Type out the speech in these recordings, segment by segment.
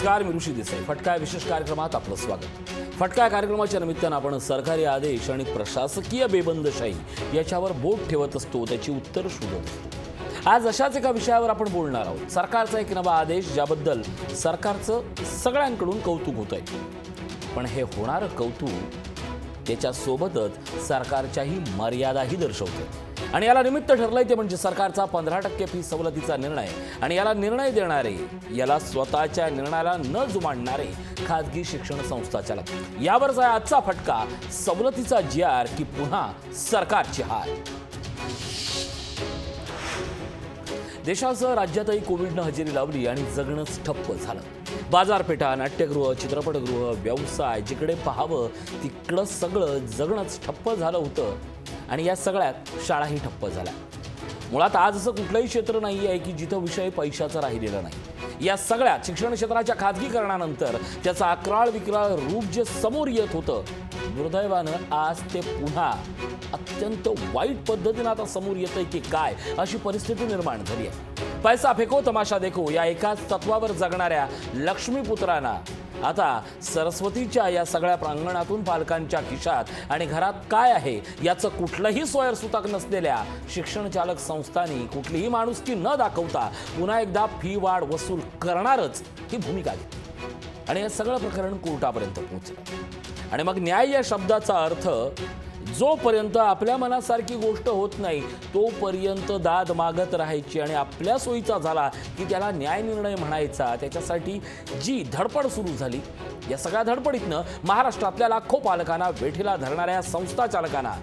नमस्कार, मी ऋषी देसाई. फटका विशेष कार्यक्रमात आपलं स्वागत. फटका कार्यक्रमाच्या निमित्तानं आपण सरकारी आदेश आणि प्रशासकीय बेबंदशाही याच्यावर बोट ठेवत असतो, त्याची उत्तर शोधत असतो. आज अशाच एका विषयावर आपण बोलणार आहोत. सरकारचा एक नवा आदेश, ज्याबद्दल सरकारचं सगळ्यांकडून कौतुक होत आहे. पण हे होणारं कौतुक त्याच्यासोबतच सरकारच्याही मर्यादाही दर्शवतं. आणि याला निमित्त ठरलंय ते म्हणजे सरकारचा 15% फी सवलतीचा निर्णय. आणि याला निर्णय देणारे, याला स्वतःच्या निर्णयाला न जुमानणारे खाजगी शिक्षण संस्था चालक. यावरचा आजचा फटका, सवलतीचा जी.आर की पुन्हा सरकारची हार. देशासह राज्यातही कोविडनं हजेरी लावली आणि जगणंच ठप्प झालं. बाजारपेठा, नाट्यगृह, चित्रपटगृह, व्यवसाय, जिकडे पाहावं तिकडं सगळं जगणंच ठप्प झालं होतं. आणि या सगळ्यात शाळाही ठप्प झाल्या. मुळात आज असं कुठलंही क्षेत्र नाही आहे की जिथं विषय पैशाचा राहिलेला नाही. या सगळ्यात शिक्षण क्षेत्राच्या खाजगीकरणानंतर त्याचं अक्राळ विक्राळ रूप जे समोर येत होतं, दुर्दैवानं आज ते पुन्हा अत्यंत वाईट पद्धतीनं आता समोर येतंय की काय, अशी परिस्थिती निर्माण झाली आहे. पैसा फेको तमाशा देखो या एकाच तत्वावर जगणाऱ्या लक्ष्मीपुत्रांना आता सरस्वतीच्या या सगळ्या प्रांगणातून पालकांच्या खिशात आणि घरात काय आहे याचं कुठलंही सोयरसुतक नसलेल्या शिक्षण चालक संस्थांनी कुठलीही माणुसकी न दाखवता पुन्हा एकदा फी वाढ वसूल करणारच ही भूमिका घेतली. आणि हे सगळं प्रकरण कोर्टापर्यंत पोहोचलं. आणि मग न्याय या शब्दाचा अर्थ, जोपर्यंत आपल्या मनासारखी गोष्ट होत नाही तोपर्यंत दाद मागत राहायची आणि आपल्या सोयीचा झाला की त्याला न्याय निर्णय म्हणायचा. त्याच्यासाठी जी धडपड सुरू झाली, या सगळ्या धडपडीतनं महाराष्ट्रातल्या लाखो पालकांना वेठीला धरणाऱ्या संस्था चालकांना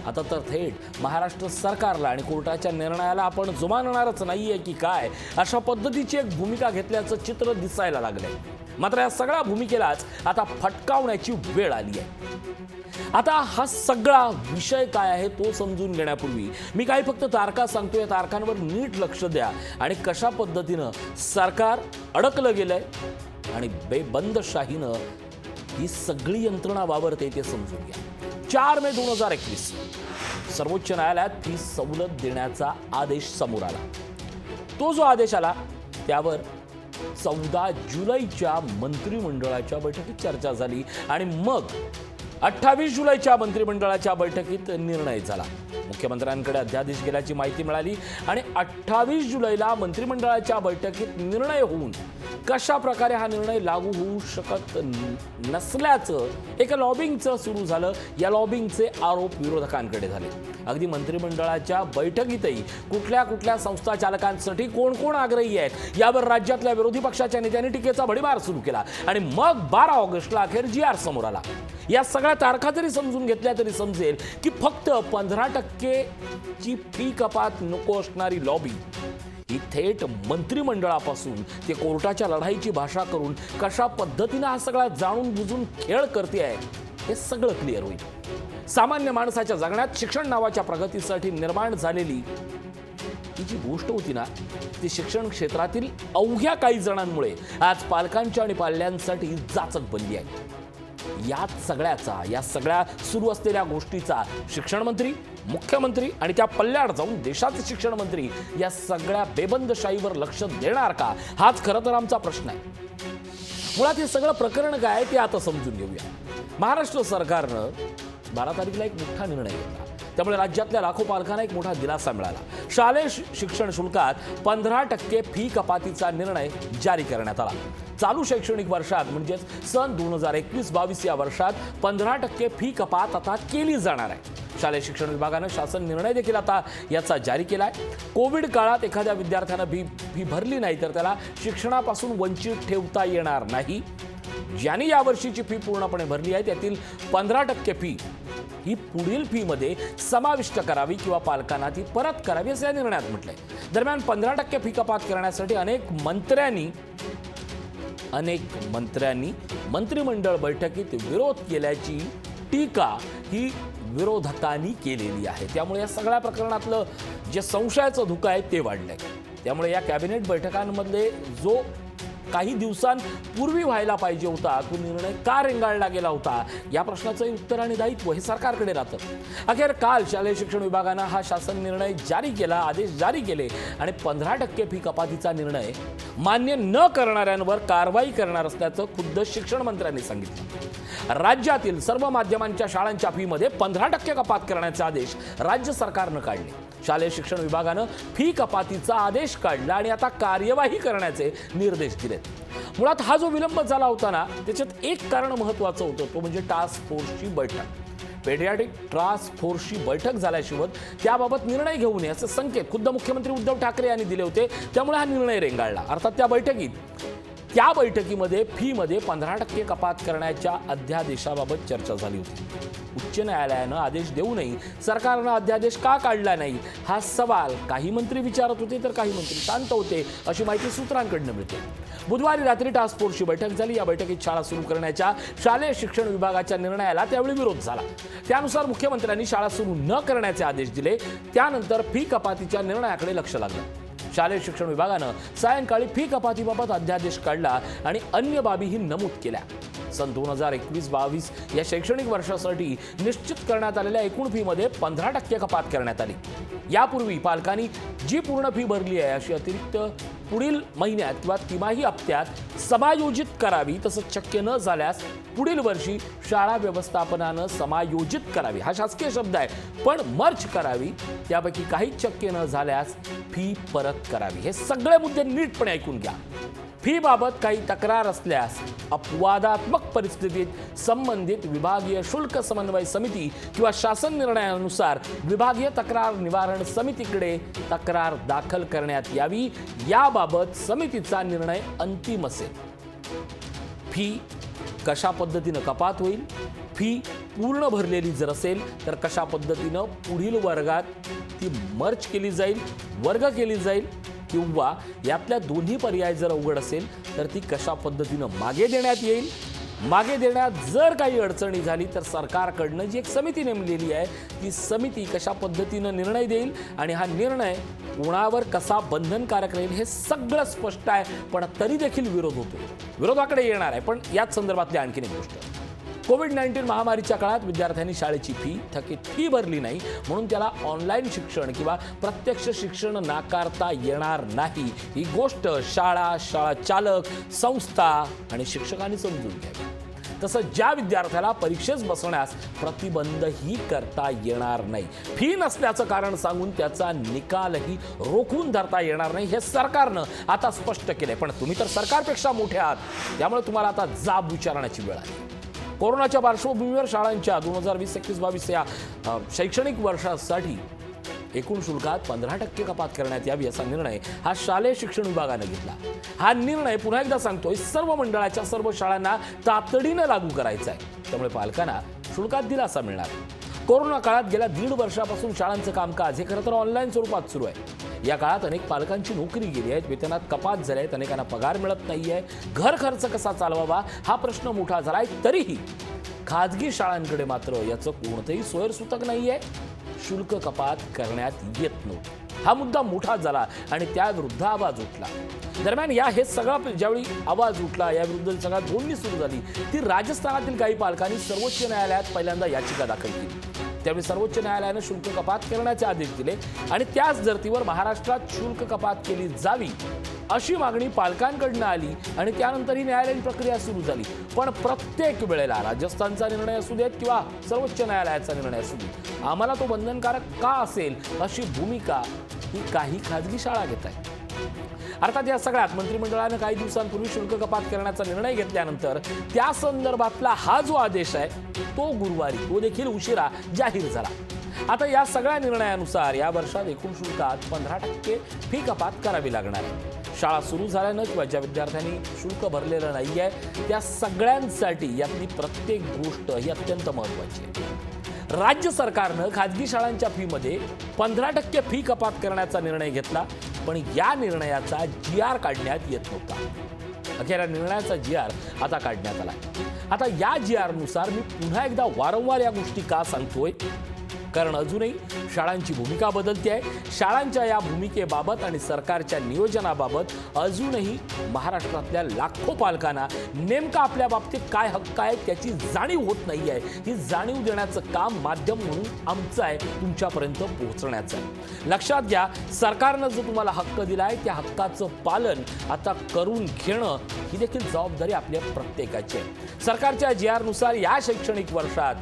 आता तर थेट महाराष्ट्र सरकारला आणि कोर्टाच्या निर्णयाला आपण जुमानणारच नाहीये की काय, अशा पद्धतीची एक भूमिका घेतल्याचं चित्र दिसायला लागलंय. मात्र या सगळ्या भूमिकेलाच आता फटकावण्याची वेळ आली आहे. आता हा सगळा विषय काय आहे तो समजून घेण्यापूर्वी मी काही फक्त तारखा सांगतोय. तारखांवर नीट लक्ष द्या आणि कशा पद्धतीनं सरकार अडकलं गेलंय आणि बेबंदशाहीनं ही सगळी यंत्रणा वावरते ते समजून घ्या. 4 मे 2021 सर्वोच्च न्यायालयात फी सवलत देण्याचा आदेश समोर आला. तो जो आदेश आला त्यावर 14 जुलैच्या मंत्रिमंडळाच्या बैठकीत चर्चा झाली आणि मग 28 जुलैच्या मंत्रिमंडळाच्या बैठकीत निर्णय झाला. मुख्यमंत्र्यांकडे अध्यादेश गेल्याची माहिती मिळाली आणि 28 जुलैला मंत्रिमंडळाच्या बैठकीत निर्णय होऊन कशा प्रकारे हा निर्णय लागू होऊ शकत नसल्याचं एका लॉबिंगचं सुरू झालं. या लॉबिंगचे आरोप विरोधकांकडे झाले. अगदी मंत्रिमंडळाच्या बैठकीतही कुठल्या कुठल्या संस्था चालकांसाठी कोण कोण आग्रही आहेत यावर राज्यातल्या विरोधी पक्षाच्या नेत्यांनी टीकेचा भडीमार सुरू केला. आणि मग 12 ऑगस्टला अखेर जी.आर समोर आला. या सगळ्या तारखा जरी समजून घेतल्या तरी समजेल की फक्त 15% ची फी कपात नको असणारी लॉबी ही थेट मंत्रिमंडळापासून ते कोर्टाच्या लढाईची भाषा करून कशा पद्धतीनं हा सगळा जाणून बुजून खेळ करते आहे हे सगळं क्लिअर होईल. सामान्य माणसाच्या जगण्यात शिक्षण नावाच्या प्रगतीसाठी निर्माण झालेली ही जी गोष्ट होती ना, ती शिक्षण क्षेत्रातील अवघ्या काही जणांमुळे आज पालकांच्या आणि पाल्यांसाठी जाचक बनली आहे. या सगळ्या सुरू असलेल्या गोष्टीचा शिक्षण मंत्री, मुख्यमंत्री आणि त्या पल्ल्याड जाऊन देशाचे शिक्षण मंत्री या सगळ्या बेबंदशाहीवर लक्ष देणार का, हाच खरं तर आमचा प्रश्न आहे. मुळात हे सगळं प्रकरण काय ते आता समजून घेऊया. महाराष्ट्र सरकारनं 12 तारखेला एक मोठा निर्णय घेतला. त्यामुळे राज्यातल्या लाखो पालकांना एक मोठा दिलासा मिळाला. शालेय शिक्षण शुल्कात 15% फी कपातीचा निर्णय जारी करण्यात आला. चालू शैक्षणिक वर्षात म्हणजेच सन 2021-22 या वर्षात 15% फी कपात आता केली जाणार आहे. शालेय शिक्षण विभागानं शासन निर्णय देखील आता याचा जारी केलाय. कोविड काळात एखाद्या विद्यार्थ्यानं फी भरली नाही तर त्याला शिक्षणापासून वंचित ठेवता येणार नाही. ज्यांनी यावर्षीची फी पूर्णपणे भरली आहे त्यातील 15% फी ही पुढील फीमध्ये समाविष्ट करावी किंवा पालकांना ती परत करावी असं या निर्णयात म्हटलंय. दरम्यान 15% फी कपात करण्यासाठी अनेक मंत्र्यांनी मंत्रिमंडळ बैठकीत विरोध केल्याची टीका ही विरोधकांनी केलेली आहे. त्यामुळे या सगळ्या प्रकरणातलं जे संशयाचं धुकं आहे ते वाढलंय. त्यामुळे या कॅबिनेट बैठकांमध्ये जो काही दिवसांपूर्वी व्हायला पाहिजे होता, तो निर्णय का रेंगाळला गेला होता, या प्रश्नाचं उत्तर आणि दायित्व हे सरकारकडे राहतं. अखेर काल शालेय शिक्षण विभागानं हा शासन निर्णय जारी केला, आदेश जारी केले आणि 15% फी कपातीचा निर्णय मान्य न करणाऱ्यांवर कारवाई करणार असल्याचं खुद्द शिक्षण मंत्र्यांनी सांगितलं. राज्यातील सर्व माध्यमांच्या शाळांच्या फीमध्ये 15% कपात करण्याचे आदेश राज्य सरकारनं काढले. शालेय शिक्षण विभागानं फी कपातीचा आदेश काढला आणि आता कार्यवाही करण्याचे निर्देश दिलेत. मुळात हा जो विलंब झाला होता ना, त्याच्यात एक कारण महत्त्वाचं होतं, तो म्हणजे टास्क फोर्सची बैठक. पेडियाट्रिक टास्क फोर्सची बैठक झाल्याशिवाय त्याबाबत निर्णय घेऊ नये असे संकेत खुद्द मुख्यमंत्री उद्धव ठाकरे यांनी दिले होते. त्यामुळे हा निर्णय रेंगाळला. अर्थात त्या बैठकीमध्ये फीमध्ये 15% कपात करण्याच्या अध्यादेशाबाबत चर्चा झाली होती. उच्च न्यायालयानं आदेश देऊनही सरकारनं अध्यादेश का काढला नाही, हा सवाल काही मंत्री विचारत होते तर काही मंत्री शांत होते, अशी माहिती सूत्रांकडून मिळते. बुधवारी रात्री टास्क फोर्सची बैठक झाली. या बैठकीत शाळा सुरू करण्याच्या शालेय शिक्षण विभागाच्या निर्णयाला त्यावेळी विरोध झाला. त्यानुसार मुख्यमंत्र्यांनी शाळा सुरू न करण्याचे आदेश दिले. त्यानंतर फी कपातीच्या निर्णयाकडे लक्ष लागलं. शालेय शिक्षण विभागानं सायंकाळी फी कपातीबाबत अध्यादेश काढला आणि अन्य बाबीही नमूद केल्या. सन 2021-22 या शैक्षणिक वर्षासाठी निश्चित करण्यात आलेल्या एकूण फीमध्ये 15% कपात करण्यात आली. यापूर्वी पालकांनी जी पूर्ण फी भरली आहे अशी अतिरिक्त पुढील महिन्यात किंवा तिमाही हप्त्यात समायोजित करावी. तसंच शक्य न झाल्यास पुढील वर्षी शाळा व्यवस्थापनानं समायोजित करावी, हा शासकीय शब्द आहे, पण मर्ज करावी. त्यापैकी काहीच शक्य न झाल्यास फी परत करावी. हे सगळे मुद्दे नीटपणे ऐकून घ्या. फीबाबत काही तक्रार असल्यास अपवादात्मक परिस्थितीत संबंधित विभागीय शुल्क समन्वय समिती किंवा शासन निर्णयानुसार विभागीय तक्रार निवारण समितीकडे तक्रार दाखल करण्यात यावी. याबाबत समितीचा निर्णय अंतिम असेल. फी कशा पद्धतीनं कपात होईल, फी पूर्ण भरलेली जर असेल तर कशा पद्धतीनं पुढील वर्गात ती मर्ज केली जाईल, वर्ग केली जाईल, किंवा यातल्या दोन्ही पर्याय जर अवघड असेल तर ती कशा पद्धतीनं मागे देण्यात येईल. मागे देण्यात जर काही अडचणी झाली तर सरकारकडनं जी एक समिती नेमलेली आहे ती समिती कशा पद्धतीनं निर्णय देईल आणि हा निर्णय कोणावर कसा बंधनकारक राहील हे सगळं स्पष्ट आहे. पण तरी देखील विरोध होतो, विरोधाकडे येणार आहे. पण याच संदर्भातली आणखीन एक गोष्ट, कोविड-19 महामारीच्या काळात विद्यार्थ्यांनी शाळेची फी थकीत फी भरली नाही म्हणून त्याला ऑनलाईन शिक्षण किंवा प्रत्यक्ष शिक्षण नाकारता येणार नाही. ही गोष्ट शाळा, शाळा चालक, संस्था आणि शिक्षकांनी समजून घ्यावी. तसं ज्या विद्यार्थ्याला परीक्षेस बसण्यास प्रतिबंधही करता येणार नाही, फी नसल्याचं कारण सांगून त्याचा निकालही रोखून धरता येणार नाही, हे सरकारनं आता स्पष्ट केलंय. पण तुम्ही तर सरकारपेक्षा मोठे आहात, त्यामुळे तुम्हाला आता जाब विचारण्याची वेळ आहे. कोरोनाच्या पार्श्वभूमीवर शाळांच्या 2020-21-22 या शैक्षणिक वर्षासाठी एकूण शुल्कात 15% कपात करण्यात यावी असा निर्णय हा शालेय शिक्षण विभागानं घेतला. हा निर्णय पुन्हा एकदा सांगतोय सर्व मंडळाच्या सर्व शाळांना तातडीनं लागू करायचा आहे. त्यामुळे पालकांना शुल्कात दिलासा मिळणार. कोरोना काळात गेल्या 1.5 वर्षापासून शाळांचं कामकाज हे खरं तर ऑनलाईन स्वरूपात सुरू आहे. या काळात अनेक पालकांची नोकरी गेली आहे, वेतनात कपात झाली आहे, अनेकांना पगार मिळत नाहीये, घर खर्च कसा चालवावा हा प्रश्न मोठा झालाय. तरीही खाजगी शाळांकडे मात्र याचं कोणतंही सोयरसूतक नाहीये. शुल्क कपात करण्यात येत नव्हतं. हा मुद्दा मोठा झाला आणि त्याविरुद्ध आवाज उठला. दरम्यान हे सगळं ज्यावेळी आवाज उठला, याविरुद्ध सगळ्यात बोलणी सुरू झाली ती राजस्थानातील काही पालकांनी सर्वोच्च न्यायालयात पहिल्यांदा याचिका दाखल केली. त्यावेळी सर्वोच्च न्यायालयानं शुल्क कपात करण्याचे आदेश दिले आणि त्याच धर्तीवर महाराष्ट्रात शुल्क कपात केली जावी अशी मागणी पालकांकडून आली आणि त्यानंतर ही न्यायालयीन प्रक्रिया सुरू झाली. पण प्रत्येक वेळेला राजस्थानचा निर्णय असू देत किंवा सर्वोच्च न्यायालयाचा निर्णय असू देत, आम्हाला तो बंधनकारक का असेल अशी भूमिका ही काही खाजगी शाळा घेत आहेत. अर्थात या सगळ्यात मंत्रिमंडळानं काही दिवसांपूर्वी शुल्क कपात करण्याचा निर्णय घेतल्यानंतर त्या संदर्भातला हा जो आदेश आहे तो गुरुवारी तो देखील उशिरा जाहीर झाला. आता या सगळ्या निर्णयानुसार या वर्षात एकूण शुल्कात 15% फी कपात करावी लागणार आहे. शाळा सुरू झाल्यानं किंवा ज्या विद्यार्थ्यांनी शुल्क भरलेलं नाही आहे त्या सगळ्यांसाठी यातली प्रत्येक गोष्ट ही अत्यंत महत्त्वाची आहे. राज्य सरकारनं खाजगी शाळांच्या फीमध्ये 15% फी कपात करण्याचा निर्णय घेतला, पण या निर्णयाचा GR काढण्यात येत नव्हता. अखेर या निर्णयाचा GR आता काढण्यात आला. आता या GR नुसार मी पुन्हा एकदा वारंवार या गोष्टी का सांगतोय, कारण अजूनही शाळांची भूमिका बदलते आहे। शाळांच्या या भूमिकेबाबत आणि सरकारच्या नियोजनाबाबत अजूनही महाराष्ट्रातल्या लाखो पालकांना नेमका आपल्या बाबतीत काय हक्क आहे त्याची जाणीव होत नाही आहे। ही जाणीव देण्याचं काम माध्यम म्हणून आमचं आहे, तुमच्यापर्यंत पोहोचण्याचं आहे। लक्षात घ्या, सरकारनं जो तुम्हाला हक्क दिलाय त्या हक्काचं पालन आता करून घेणं ही देखील जबाबदारी आपल्या प्रत्येकाची आहे। सरकारच्या GR नुसार या शैक्षणिक वर्षात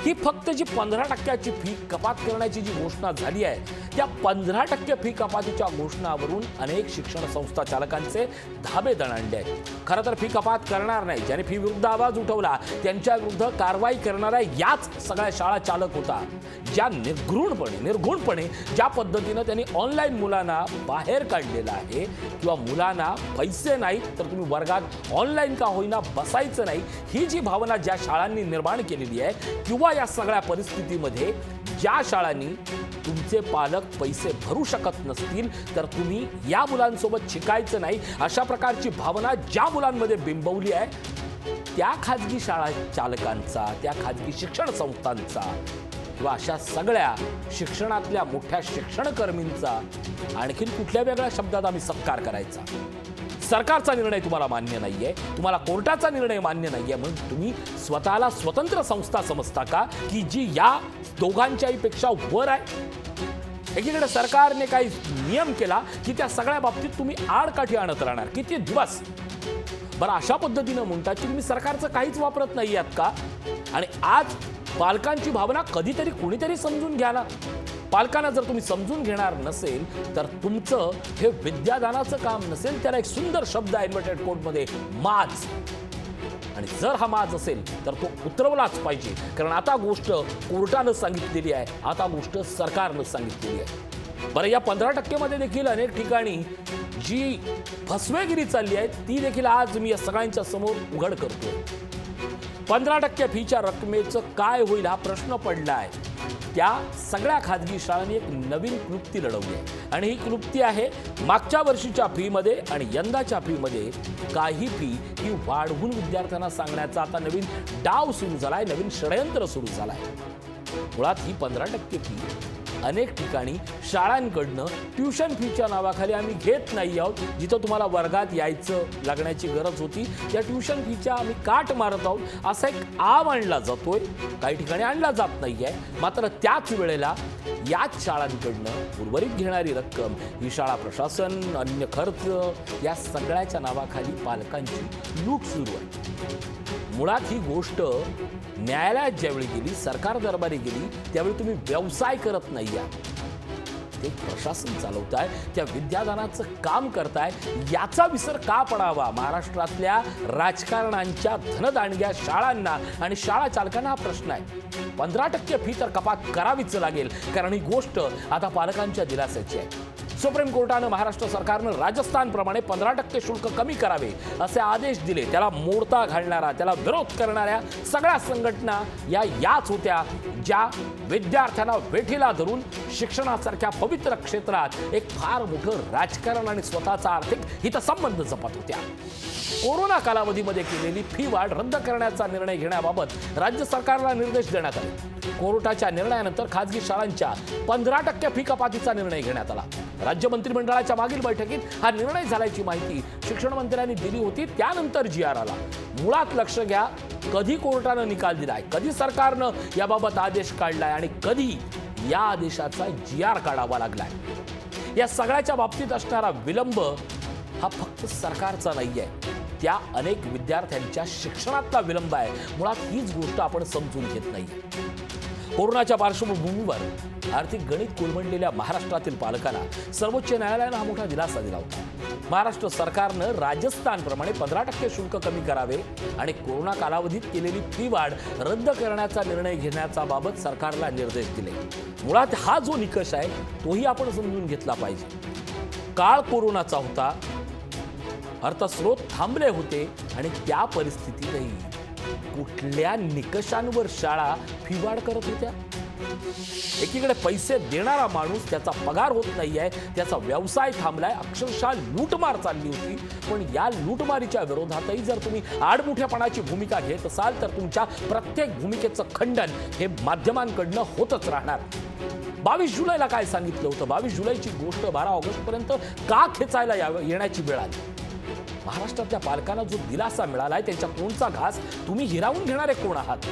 ही फक्त जी 15% फी कपात करण्याची जी घोषणा झाली आहे त्या 15% फी कपातीच्या घोषणावरून अनेक शिक्षण संस्था चालकांचे धाबे दणाणले आहेत। खरं तर फी कपात करणार नाही, ज्याने फी विरुद्ध आवाज उठवला त्यांच्या विरुद्ध कारवाई करणाऱ्या याच सगळ्या शाळा चालक होता, ज्या निर्घृणपणे ज्या पद्धतीनं त्यांनी ऑनलाईन मुलांना बाहेर काढलेलं आहे किंवा मुलांना पैसे नाहीत तर तुम्ही वर्गात ऑनलाईन का होईना बसायचं नाही, ही जी भावना ज्या शाळांनी निर्माण केलेली आहे किंवा या सगळ्या परिस्थितीमध्ये ज्या शाळांनी तुमचे पालक पैसे भरू शकत नसतील तर तुम्ही या मुलांसोबत शिकायचं नाही अशा प्रकारची भावना ज्या मुलांमध्ये बिंबवली आहे त्या खाजगी शाळा चालकांचा, त्या खाजगी शिक्षण संस्थांचा किंवा अशा सगळ्या शिक्षणातल्या मोठ्या शिक्षणकर्मींचा आणखीन कुठल्या वेगळ्या शब्दात आम्ही सत्कार करायचा। सरकारचा निर्णय तुम्हाला मान्य नाहीये, तुम्हाला कोर्टाचा निर्णय मान्य नाहीये म्हणून तुम्ही स्वतःला स्वतंत्र संस्था समजता का की जी या दोघांच्याही पेक्षा वर आहे? एकीकडे सरकारने काही नियम केला की त्या सगळ्या बाबतीत तुम्ही आडकाठी आणत राहणार किती दिवस? बरं, अशा पद्धतीनं म्हणतात की तुम्ही सरकारचं काहीच वापरत नाही आहात का? आणि आज पालकांची भावना कधीतरी कुणीतरी समजून घ्या ना। पालकांना जर तुम्ही समजून घेणार नसेल तर तुमचं हे विद्यादानाचं काम नसेल। त्याला एक सुंदर शब्द आहे इन्व्हर्टेड कोटमध्ये, माज। आणि जर हा माज असेल तर तो उतरवलाच पाहिजे, कारण आता गोष्ट कोर्टानं सांगितलेली आहे, आता गोष्ट सरकारनं सांगितलेली आहे। बरं, या 15% मध्ये देखील अनेक ठिकाणी जी फसवेगिरी चालली आहे ती देखील आज मी या सगळ्यांच्या समोर उघड करतो। 15% फीच्या रकमेचं काय होईल हा प्रश्न पडला आहे। त्या सगळ्या खाजगी शाळांनी एक नवीन क्लृप्ती लढवली आहे आणि ही क्लृप्ती आहे मागच्या वर्षीच्या फीमध्ये आणि यंदाच्या फीमध्ये काही फी ही वाढवून विद्यार्थ्यांना सांगण्याचा आता नवीन डाव सुरू झालाय, नवीन षडयंत्र सुरू झालंय। मुळात ही 15% फी अनेक ठिकाणी शाळांकडनं ट्युशन फीच्या नावाखाली आम्ही घेत नाही आहोत, जिथं तुम्हाला वर्गात यायचं लागण्याची गरज होती त्या ट्युशन फीच्या आम्ही काट मारत आहोत असा एक आव आणला जातोय, काही ठिकाणी आणला जात नाहीये। मात्र त्याच वेळेला याच शाळांकडनं उर्वरित घेणारी रक्कम ही शाळा प्रशासन, अन्य खर्च या सगळ्याच्या नावाखाली पालकांची लूट सुरू आहे। मुळात ही गोष्ट न्यायालयात ज्यावेळी गेली, सरकार दरबारी गेली, त्यावेळी तुम्ही व्यवसाय करत नाही आहात, ते प्रशासन चालवताय, त्या विद्यादानाचं काम करताय, याचा विसर का पडावा महाराष्ट्रातल्या राजकारणांच्या धनदांडग्या शाळांना आणि शाळा चालकांना? हा प्रश्न आहे। 15% फी तर कपात करावीच लागेल, कारण ही गोष्ट आता पालकांच्या दिलासाची आहे। सुप्रीम कोर्टानं महाराष्ट्र सरकारनं राजस्थानप्रमाणे 15% शुल्क कमी करावे असे आदेश दिले। त्याला मोडता घालणारा, त्याला विरोध करणाऱ्या सगळ्या संघटना याच होत्या ज्या विद्यार्थ्यांना वेठीला धरून शिक्षणासारख्या पवित्र क्षेत्रात एक फार मोठं राजकारण आणि स्वतःचा आर्थिक हितसंबंध जपत होत्या। कोरोना कालावधीमध्ये केलेली फी वाढ रद्द करण्याचा निर्णय घेण्याबाबत राज्य सरकारला निर्देश देण्यात आले। कोर्टाच्या निर्णयानंतर खाजगी शाळांच्या 15% फी कपातीचा निर्णय घेण्यात आला। राज्य मंत्रिमंडळाच्या मागील बैठकीत हा निर्णय झाल्याची माहिती शिक्षण मंत्र्यांनी दिली होती, त्यानंतर GR आला। मुळात लक्ष घ्या, कधी कोर्टानं निकाल दिलाय, कधी सरकारनं याबाबत आदेश काढलाय आणि कधी या आदेशाचा GR काढावा लागलाय। या सगळ्याच्या बाबतीत असणारा विलंब हा फक्त सरकारचा नाहीये, त्या अनेक विद्यार्थ्यांच्या शिक्षणातला विलंब आहे। मुळात हीच गोष्ट आपण समजून घेत नाही। कोरोनाच्या पार्श्वभूमीवर आर्थिक गणित कोलमडलेल्या महाराष्ट्रातील पालकांना सर्वोच्च न्यायालयानं हा मोठा दिलासा दिला होता। महाराष्ट्र सरकारनं राजस्थानप्रमाणे 15% शुल्क कमी करावे आणि कोरोना कालावधीत केलेली फी वाढ रद्द करण्याचा निर्णय घेण्याचा बाबत सरकारला निर्देश दिले। मुळात हा जो निकष आहे तोही आपण समजून घेतला पाहिजे। काळ कोरोनाचा होता, अर्थस्रोत थांबले होते आणि त्या परिस्थितीतही कुठल्या निकषांवर शाळा फी वाढ करत होत्या? एकीकडे पैसे देणारा माणूस त्याचा पगार होत नाहीये, त्याचा व्यवसाय थांबलाय, अक्षरशः लूटमार चालली होती. पण या लूटमारीच्या विरोधातही जर तुम्ही आडमुठ्यापणाची भूमिका घेत असाल तर तुमच्या प्रत्येक भूमिकेचं खंडन हे माध्यमांकडनं होतच राहणार. 22 जुलैला काय सांगितलं होतं? 22 जुलैची गोष्ट 12 ऑगस्टपर्यंत का खेचायला येण्याची वेळ आली? महाराष्ट्रातल्या पालकांना जो दिलासा मिळालाय त्यांच्या तोंडचा घास तुम्ही हिरावून घेणारे कोण आहात?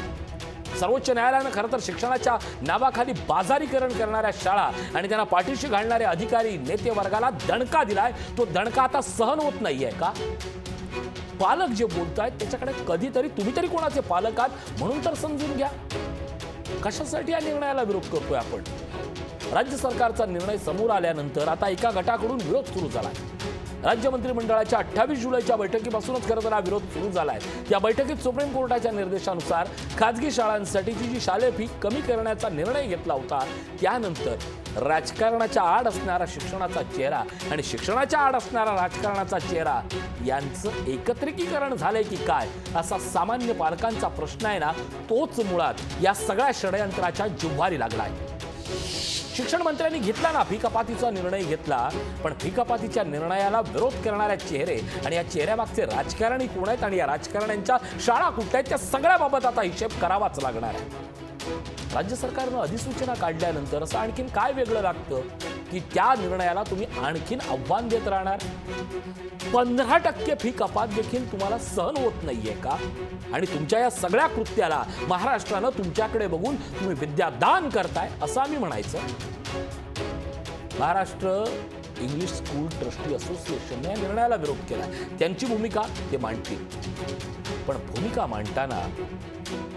सर्वोच्च न्यायालयानं खरं तर शिक्षणाच्या नावाखाली बाजारीकरण करणाऱ्या शाळा आणि त्यांना पाठीशी घालणारे अधिकारी नेते वर्गाला दणका दिलाय. तो दणका आता सहन होत नाहीये का? पालक जे बोलतायत त्याच्याकडे कधीतरी तुम्ही तरी कोणाचे पालक आहात म्हणून तर समजून घ्या. कशासाठी या निर्णयाला विरोध करतोय आपण? राज्य सरकारचा निर्णय समोर आल्यानंतर आता एका गटाकडून विरोध सुरू झालाय. राज्य मंत्रिमंडळाच्या 28 जुलैच्या बैठकीपासूनच खरं तर हा विरोध सुरू झालाय. या बैठकीत सुप्रीम कोर्टाच्या निर्देशानुसार खाजगी शाळांसाठीची जी शालेय फी कमी करण्याचा निर्णय घेतला होता त्यानंतर राजकारणाच्या आड असणारा शिक्षणाचा चेहरा आणि शिक्षणाच्या आड असणारा राजकारणाचा चेहरा यांचं एकत्रिकीकरण झालंय की काय असा सामान्य पालकांचा प्रश्न आहे ना, तोच मुळात या सगळ्या षडयंत्राच्या जिव्हारी लागलाय. शिक्षण मंत्र्यांनी घेतला ना फी कपातीचा निर्णय घेतला, पण फी कपातीच्या निर्णयाला विरोध करणाऱ्या चेहरे आणि या चेहऱ्यामागचे राजकारणी कोण आहेत आणि या राजकारण्यांच्या शाळा कुठल्या आहेत त्या सगळ्याबाबत आता हिशेब करावाच लागणार आहे. राज्य सरकारनं अधिसूचना काढल्यानंतर असं आणखीन काय वेगळं लागतं की त्या निर्णयाला तुम्ही आणखीन आव्हान देत राहणार? 15% फी कपात देखील तुम्हाला सहन होत नाहीये का? आणि तुमच्या या सगळ्या कृत्याला महाराष्ट्रानं तुमच्याकडे बघून तुम्ही विद्यादान करताय असं आम्ही म्हणायचं. महाराष्ट्र इंग्लिश स्कूल ट्रस्टी असोसिएशनने या निर्णयाला विरोध केला. त्यांची भूमिका ते मांडतील, पण भूमिका मांडताना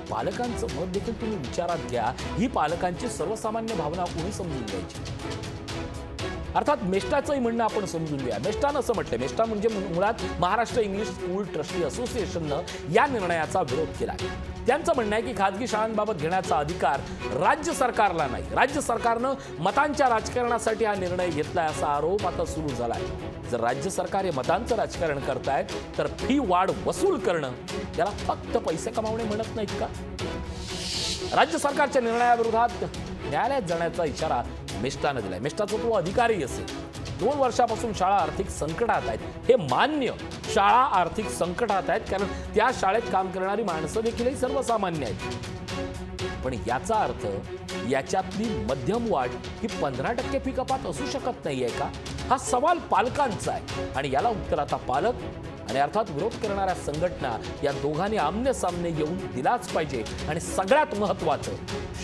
पालकांचं मत देखील तुम्ही विचारात घ्या. ही पालकांची सर्वसामान्य भावना कोणी समजून घ्यायची? अर्थात मेस्टाचंही म्हणणं आपण समजून घ्या. मेस्टानं असं म्हटलं, मेस्टा म्हणजे मुळात महाराष्ट्र इंग्लिश स्कूल ट्रस्टी असोसिएशननं या निर्णयाचा विरोध केला. त्यांचं म्हणणं आहे की खाजगी शाळांबाबत घेण्याचा अधिकार राज्य सरकारला नाही. राज्य सरकारनं मतांच्या राजकारणासाठी हा निर्णय घेतलाय असा आरोप आता सुरू झालाय. जर राज्य सरकार हे मतांचं राजकारण करतायत तर फी वाढ वसूल करणं त्याला फक्त पैसे कमावणे म्हणत नाहीत का? राज्य सरकारच्या निर्णयाविरोधात न्यायालयात जाण्याचा इशारा मेस्टानं दिलाय. मेस्टाचा तो अधिकारी असेल. 2 वर्षापासून शाळा आर्थिक संकटात आहेत हे मान्य. शाळा आर्थिक संकटात आहेत कारण त्या शाळेत काम करणारी माणसं देखील सर्वसामान्य आहेत. पण याचा अर्थ याच्यातली मध्यम वाढ ही 15% फी कपात असू शकत नाहीये का? हा सवाल पालकांचा आहे आणि याला उत्तर आता पालक आणि अर्थात विरोध करणाऱ्या संघटना या दोघांनी आमने सामने येऊन दिलाच पाहिजे. आणि सगळ्यात महत्त्वाचं,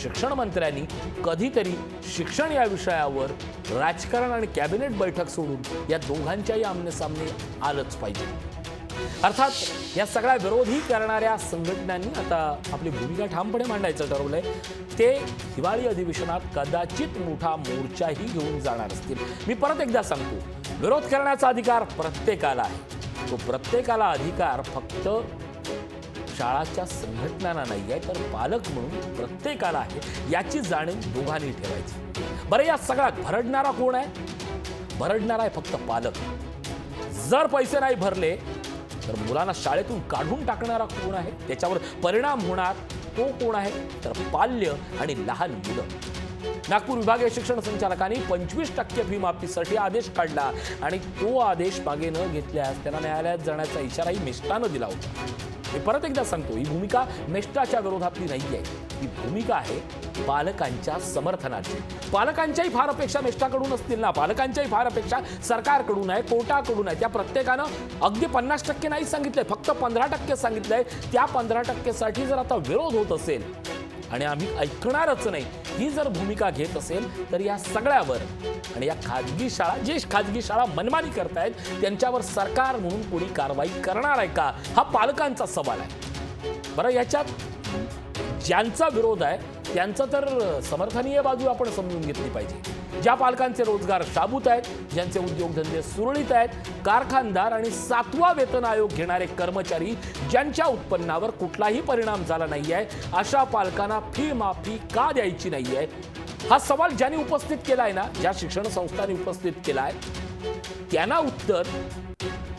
शिक्षण मंत्र्यांनी कधीतरी शिक्षण या विषयावर राजकारण आणि कॅबिनेट बैठक सोडून या दोघांच्याही आमने सामने आलंच पाहिजे. अर्थात या सगळ्या विरोधी करणाऱ्या संघटनांनी आता आपली भूमिका ठामपणे मांडायचं ठरवलंय. ते हिवाळी अधिवेशनात कदाचित मोठा मोर्चाही घेऊन जाणार असतील. मी परत एकदा सांगतो, विरोध करण्याचा अधिकार प्रत्येकाला आहे. तो प्रत्येकाला अधिकार फक्त शाळाच्या संघटनांना नाही आहे तर पालक म्हणून प्रत्येकाला आहे. याची जाणीव दोघांनी ठेवायची. बरं, या सगळ्यात भरडणारा कोण आहे? भरडणारा आहे फक्त पालक. जर पैसे नाही भरले तर मुलांना शाळेतून काढून टाकणारा कोण आहे? त्याच्यावर परिणाम होणार तो कोण आहे? तर पाल्य आणि लहान मुलं. नागपूर विभागीय शिक्षण संचालकांनी 25% फी माफीसाठी आदेश काढला आणि तो आदेश मागे न घेतल्यास त्यांना न्यायालयात जाण्याचा इशाराही मेस्टानं दिला होता. मी परत एकदा सांगतो, ही भूमिका मेस्टाच्या विरोधातली नाही आहे. ही भूमिका आहे पालकांच्या समर्थनाची. पालकांच्याही फार अपेक्षा मेस्टाकडून असतील ना. पालकांच्याही फार अपेक्षा सरकारकडून आहे, कोर्टाकडून आहे. त्या प्रत्येकानं अगदी 50% नाही सांगितलंय, फक्त 15% सांगितलंय. त्या 15%साठी जर आता विरोध होत असेल आणि आम्ही ऐकणारच नाही ही जर भूमिका घेत असेल तर या सगळ्यावर आणि या खाजगी शाळा, जे खाजगी शाळा मनमानी करतायत त्यांच्यावर सरकार म्हणून कोणी कारवाई करणार आहे का? हा पालकांचा सवाल आहे. बरं, याच्यात ज्यांचा विरोध आहे त्यांचं तर समर्थनीय बाजू आपण समजून घेतली पाहिजे. ज्या पालकांचे रोजगार शाबूत आहेत, ज्यांचे उद्योगधंदे सुरळीत आहेत, कारखानदार आणि 7वा वेतन आयोग घेणारे कर्मचारी ज्यांच्या उत्पन्नावर कुठलाही परिणाम झाला नाहीये, अशा पालकांना फी माफी का द्यायची नाहीये? हा सवाल ज्यांनी उपस्थित केलाय ना, ज्या शिक्षण संस्थांनी उपस्थित केलाय त्यांना उत्तर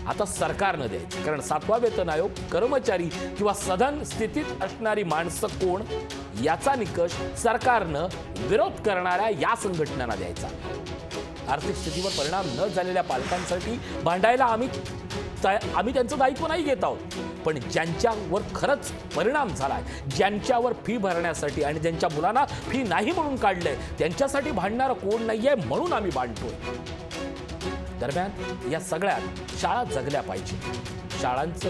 आता सरकारनं द्यायचं, कारण 7वा वेतन आयोग, कर्मचारी किंवा सदन स्थितीत असणारी माणसं कोण याचा निकष सरकारनं विरोध करणाऱ्या या संघटनांना द्यायचा. आर्थिक स्थितीवर परिणाम न झालेल्या पालकांसाठी भांडायला आम्ही त्यांचं दायित्व नाही घेत आहोत, पण ज्यांच्यावर खरंच परिणाम झालाय, ज्यांच्यावर फी भरण्यासाठी आणि ज्यांच्या मुलांना फी नाही म्हणून काढलंय त्यांच्यासाठी भांडणारं कोण नाहीये म्हणून आम्ही भांडतोय. दरम्यान या सगळ्यात शाळा जगल्या पाहिजे, शाळांचं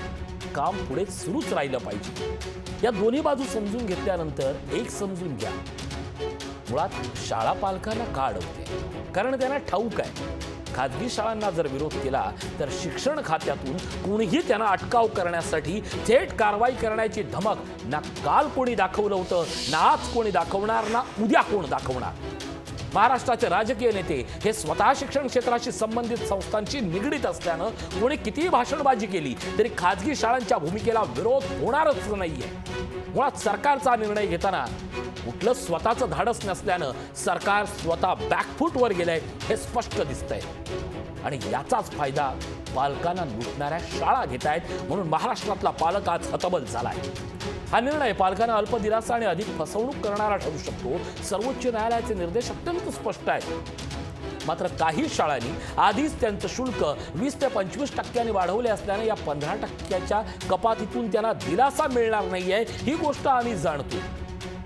काम पुढे सुरूच राहिलं पाहिजे. या दोन्ही बाजू समजून घेतल्यानंतर एक समजून घ्या, मुळात शाळा पालकांना का अडवते? कारण त्यांना ठाऊक आहे खाजगी शाळांना जर विरोध केला तर शिक्षण खात्यातून कोणीही त्यांना अटकाव करण्यासाठी थेट कारवाई करण्याची धमक ना काल कोणी दाखवलं होतं, ना आज कोणी दाखवणार, ना उद्या कोण दाखवणार. महाराष्ट्राचे राजकीय नेते हे स्वतः शिक्षण क्षेत्राशी संबंधित संस्थांशी निगडीत असल्यानं कोणी कितीही भाषणबाजी केली तरी खाजगी शाळांच्या भूमिकेला विरोध होणारच नाहीये. मुळात सरकारचा निर्णय घेताना कुठलं स्वतःचं धाडस नसल्यानं सरकार स्वतः बॅकफूटवर गेलंय हे स्पष्ट दिसतंय. आणि याचाच फायदा पालकांना लुटणाऱ्या शाळा घेत आहेत, म्हणून महाराष्ट्रातला पालक आज हतबल झालाय. हा निर्णय पालकांना अल्प दिलासा आणि अधिक फसवणूक करणारा ठरू शकतो. सर्वोच्च न्यायालयाचे निर्देश अत्यंत स्पष्ट आहेत. मात्र काही शाळांनी आधीच त्यांचं शुल्क 20 ते 25% वाढवले असल्याने या 15% कपातीतून त्यांना दिलासा मिळणार नाहीये ही गोष्ट आम्ही जाणतो.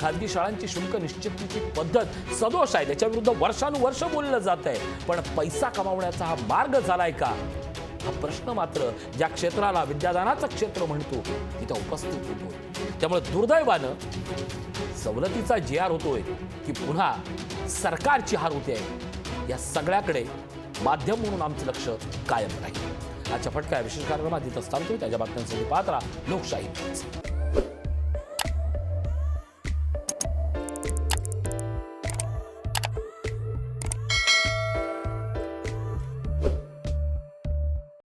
खाजगी शाळांची शुल्क निश्चितीची पद्धत सदोष आहे, त्याच्या विरुद्ध वर्षानुवर्ष बोललं जात आहे, पण पैसा कमावण्याचा हा मार्ग झालाय का हा प्रश्न मात्र ज्या क्षेत्राला विद्यादानाचं क्षेत्र म्हणतो तिथं उपस्थित होतो. त्यामुळे दुर्दैवानं सवलतीचा GR होतोय की पुन्हा सरकारची हार होते, या सगळ्याकडे माध्यम म्हणून आमचं लक्ष कायम राहील. आजच्या फटक्या विशेष कार्यक्रमात इथं स्थान त्याच्या बातम्यांसाठी पाहत राहा लोकशाही.